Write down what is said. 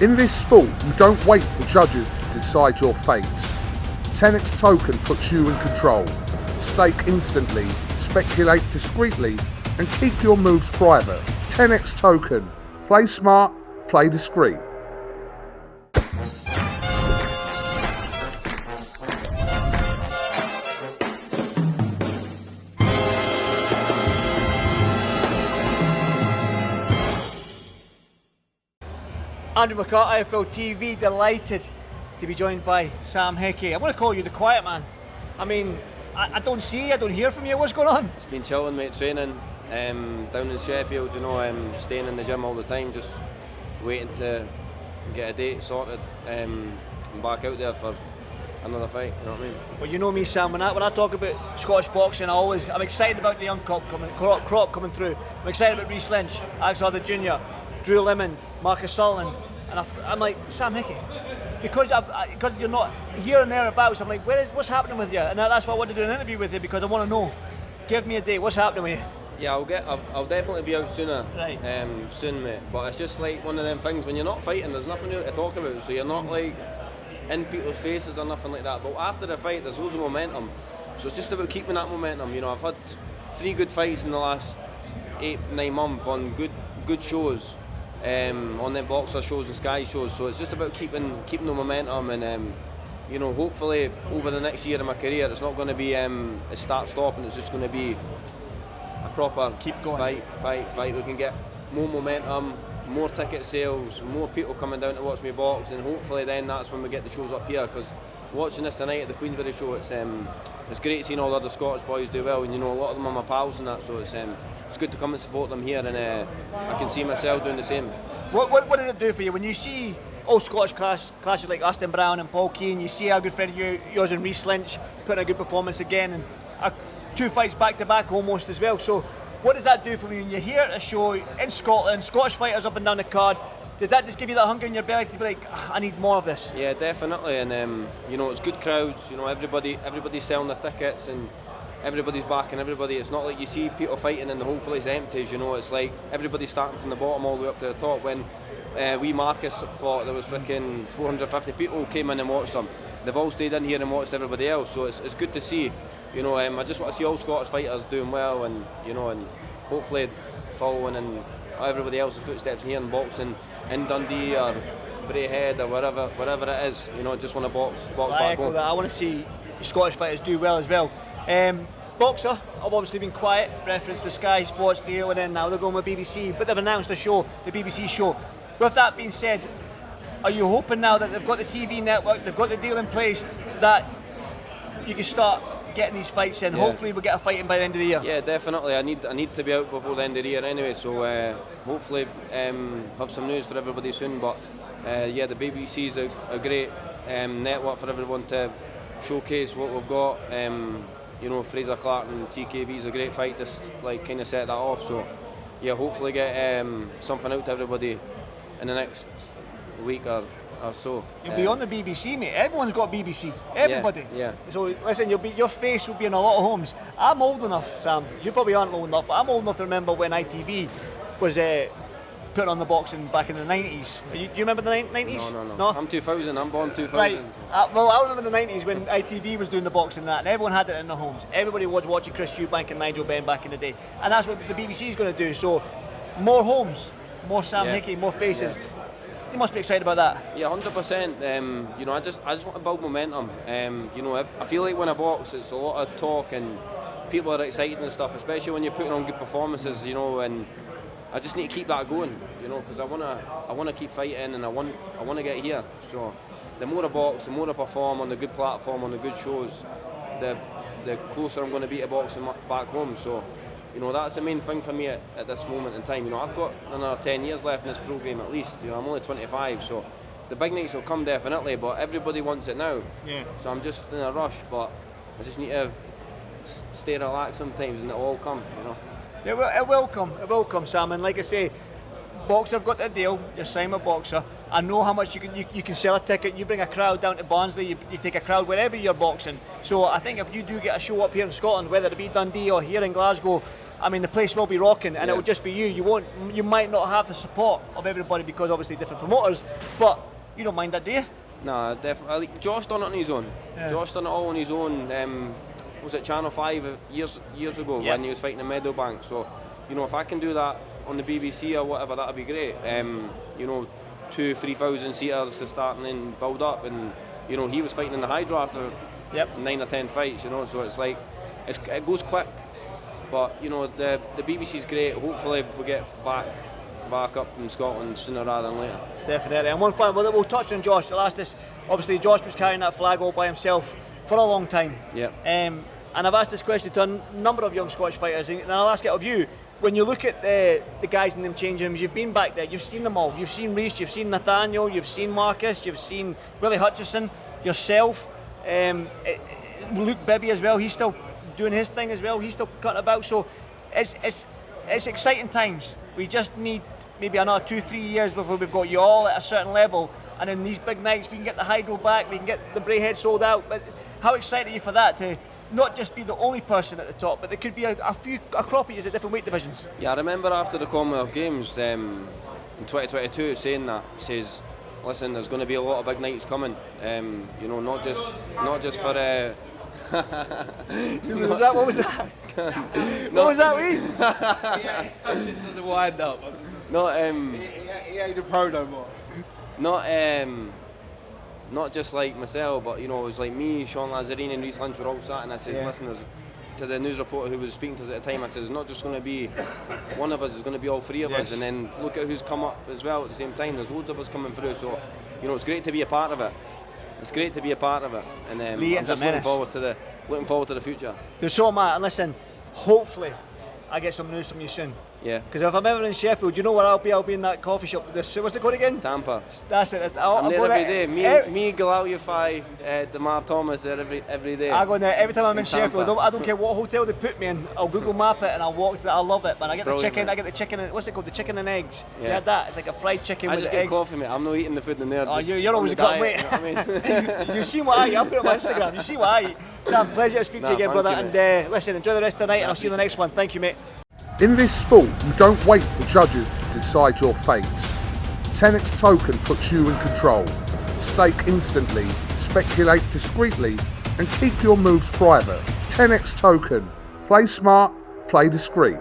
In this sport, you don't wait for judges to decide your fate. TenexToken puts you in control. Stake instantly, speculate discreetly, and keep your moves private. TenexToken. Play smart, play discreet. Andrew McCart, IFLTV, delighted to be joined by Sam Hickey. I'm going to call you the quiet man. I mean, I don't see, I don't hear from you. What's going on? It's been chilling, mate, training down in Sheffield, you know, staying in the gym all the time, just waiting to get a date sorted and back out there for another fight, you know what I mean? Well, you know me, Sam, when I talk about Scottish boxing, I'm excited about the young crop coming through. I'm excited about Reece Lynch, Alexander Jr., Drew Lemond, Marcus Sullivan, and I'm like, Sam Hickey, because you're not here and thereabouts, I'm like, what's happening with you? And that's why I wanted to do an interview with you, because I want to know. Give me a date, what's happening with you? Yeah, I'll definitely be out sooner, right. Soon, mate. But it's just like one of them things, when you're not fighting, there's nothing to talk about, so you're not like in people's faces or nothing like that. But after the fight, there's loads of momentum, so it's just about keeping that momentum. You know, I've had 3 good fights in the last 8-9 months on good shows. On them boxer shows and Sky shows, so it's just about keeping the momentum, and you know, hopefully over the next year of my career, it's not going to be a start-stop, and it's just going to be a proper keep going fight. We can get more momentum, more ticket sales, more people coming down to watch me box, and hopefully then that's when we get the shows up here. Because watching this tonight at the Queensberry show, it's great seeing all the other Scottish boys do well, and you know, a lot of them are my pals and that, so it's good to come and support them here, and I can see myself doing the same. What does it do for you when you see old Scottish clashes like Austin Brown and Paul Keane? You see how good friend yours and Reece Lynch putting a good performance again, and 2 fights back to back almost as well. So what does that do for you when you're here at a show in Scotland, Scottish fighters up and down the card? Does that just give you that hunger in your belly to be like, I need more of this? Yeah, definitely, and you know, it's good crowds. You know, everybody's selling their tickets, and everybody's backing everybody. It's not like you see people fighting and the whole place empties, you know. It's like everybody's starting from the bottom all the way up to the top. When we Marcus thought there was freaking 450 people came in and watched them, they've all stayed in here and watched everybody else, so it's good to see, you know. I just want to see all Scottish fighters doing well, and you know, and hopefully following in everybody else's footsteps here in boxing in Dundee or Braehead or wherever it is, you know. Just want to box back home. I want to see Scottish fighters do well as well. Boxer, I've obviously been quiet, referenced the Sky Sports deal, and then now they're going with BBC, but they've announced a show, the BBC show. With that being said, are you hoping now that they've got the TV network, they've got the deal in place, that you can start getting these fights in? Yeah. Hopefully we'll get a fight in by the end of the year. Yeah, definitely. I need to be out before the end of the year anyway, so hopefully have some news for everybody soon. But yeah, the BBC is a great network for everyone to showcase what we've got. You know, Fraser Clark and TKV is a great fight to like kind of set that off. So yeah, hopefully get something out to everybody in the next week or so. You'll be on the BBC, mate. Everyone's got BBC. Everybody. Yeah. So listen, your face will be in a lot of homes. I'm old enough, Sam. You probably aren't old enough, but I'm old enough to remember when ITV was put on the boxing back in the 90s. Do you remember the 90s? No. I'm 2000. I'm born 2000. Right. Well, I remember the 90s when ITV was doing the boxing and that, and everyone had it in their homes. Everybody was watching Chris Eubank and Nigel Benn back in the day, and that's what the BBC is going to do. So, more homes, more Sam Hickey, more faces. Yeah. You must be excited about that. Yeah, 100%. You know, I just want to build momentum. You know, I feel like when I box, it's a lot of talk and people are excited and stuff, especially when you're putting on good performances. You know, and I just need to keep that going, you know, because I wanna keep fighting, and I want to get here. So the more I box, the more I perform on the good platform, on the good shows, the closer I'm going to be to boxing back home. So, you know, that's the main thing for me at this moment in time. You know, I've got another 10 years left in this program at least. You know, I'm only 25, so the big nights will come definitely, but everybody wants it now. Yeah. So I'm just in a rush, but I just need to stay relaxed sometimes, and it'll all come, you know. Yeah, it will come, Sam. And like I say, Boxer have got the deal. You're signed with Boxer. I know how much you can sell a ticket. You bring a crowd down to Barnsley. You take a crowd wherever you're boxing. So I think if you do get a show up here in Scotland, whether it be Dundee or here in Glasgow, I mean, the place will be rocking, and Yeah. it will just be you. You might not have the support of everybody because obviously different promoters, but you don't mind that, do you? Nah, definitely. Like, Josh done it on his own. Yeah. Josh done it all on his own. Was it Channel 5 years ago Yeah. when he was fighting in Meadowbank? So, you know, if I can do that on the BBC or whatever, that'd be great. You know, 2,000-3,000 seaters to start and then build up, and you know, he was fighting in the Hydra after 9 or 10 fights. You know, so it's like it goes quick. But you know, the BBC's great. Hopefully, we get back up in Scotland sooner rather than later. Definitely. And one point, we'll touch on Josh. I'll ask this. Obviously, Josh was carrying that flag all by himself for a long time. Yeah. And I've asked this question to a number of young Scottish fighters, and I'll ask it of you. When you look at the guys in them changing rooms, you've been back there, you've seen them all. You've seen Reece, you've seen Nathaniel, you've seen Marcus, you've seen Willie Hutchison, yourself, Luke Bibby as well. He's still doing his thing as well. He's still cutting about. So it's exciting times. We just need maybe another 2-3 years before we've got you all at a certain level. And then these big nights, we can get the Hydro back, we can get the Braehead sold out. But how excited are you for that? To not just be the only person at the top, but there could be a crop of you at different weight divisions. Yeah, I remember after the Commonwealth Games in 2022 saying that, says, listen, there's going to be a lot of big nights coming. You know, not just for. What was that? What was that? What was that, Lee? Just as a wind up. Not He ain't a pro no more. not just like myself, but you know, it was like me, Sean Lazarine and Reece Lynch were all sat, and I says, listen, to the news reporter who was speaking to us at the time, I says, it's not just going to be one of us, it's going to be all three of us, and then look at who's come up as well at the same time. There's loads of us coming through, so you know, it's great to be a part of it. It's great to be a part of it, and I'm just looking forward to the future. There's so much, and listen, hopefully I get some news from you soon. Yeah. Because if I'm ever in Sheffield, you know where I'll be? I'll be in that coffee shop. What's it called again? Tampa. That's it. I'm there every day. Me, Galauify, Demar Thomas there every day. I go in there every time I'm in Tampa. Sheffield. I don't care what hotel they put me in. I'll Google map it and I'll walk to that. I love it, man. I get the chicken. Man. I get the chicken. What's it called? The chicken and eggs. Yeah. You had that? It's like a fried chicken I with just eggs. get coffee, mate. I'm not eating the food in there. Oh, just you're always on a the gut, mate. diet, you know what I mean? You see what I eat. I'll put it on my Instagram. You see what I eat. Sam, pleasure to speak to you again, thank brother. you, And listen, enjoy the rest of the night, and I'll see you in the next one. Thank you, mate. In this sport, you don't wait for judges to decide your fate. TenexToken puts you in control. Stake instantly, speculate discreetly, and keep your moves private. TenexToken. Play smart, play discreet.